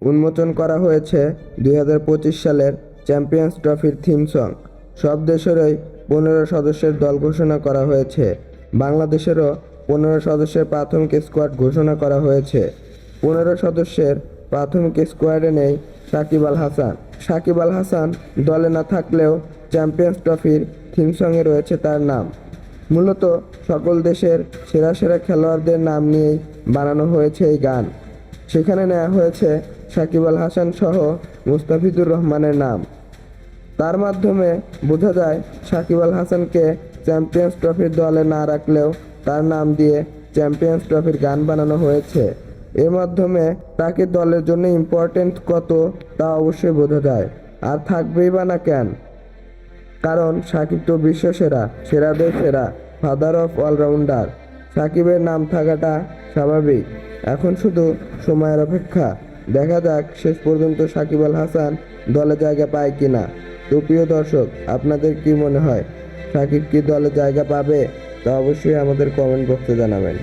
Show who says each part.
Speaker 1: উন্মোচন করা হয়েছে 2025 সালের চ্যাম্পিয়ন্স ট্রফির থিম সং। সব দেশেরই 15 সদস্যের দল ঘোষণা করা হয়েছে। বাংলাদেশেরও 15 সদস্যের প্রাথমিক স্কোয়াড ঘোষণা করা হয়েছে। 15 সদস্যের প্রাথমিক স্কোয়াডে নেই সাকিব আল হাসান। সাকিব আল হাসান দলে না থাকলেও চ্যাম্পিয়ন্স ট্রফির থিম সঙ্গে রয়েছে তার নাম। মূলত সকল দেশের সেরা সেরা খেলোয়াড়দের নাম নিয়েই বানানো হয়েছে এই গান। সেখানে নেওয়া হয়েছে সাকিব আল হাসান সহ মুস্তাফিজুর রহমানের নাম। তার মাধ্যমে বোঝা যায় সাকিব আল হাসানকে চ্যাম্পিয়ন্স ট্রফির দলে না রাখলেও তার নাম দিয়ে চ্যাম্পিয়ন্স ট্রফির গান বানানো হয়েছে। এর মাধ্যমে তাকে দলের জন্য ইম্পর্টেন্ট কত তা অবশ্যই বোঝা যায়। আর থাকবেই বা না কেন, কারণ সাকিব তো বিশ্ব সেরা, সেরাদের সেরা, ফাদার অফ অলরাউন্ডার। সাকিবের নাম থাকাটা স্বাভাবিক। এখন শুধু সময়ের অপেক্ষা। দেখা যাক শেষ পর্যন্ত সাকিব আল হাসান দলে জায়গা পায় কিনা। তো প্রিয় দর্শক, আপনাদের কি মনে হয় সাকিব কি দলে জায়গা পাবে? তা অবশ্যই আমাদের কমেন্ট বক্সে জানাবেন।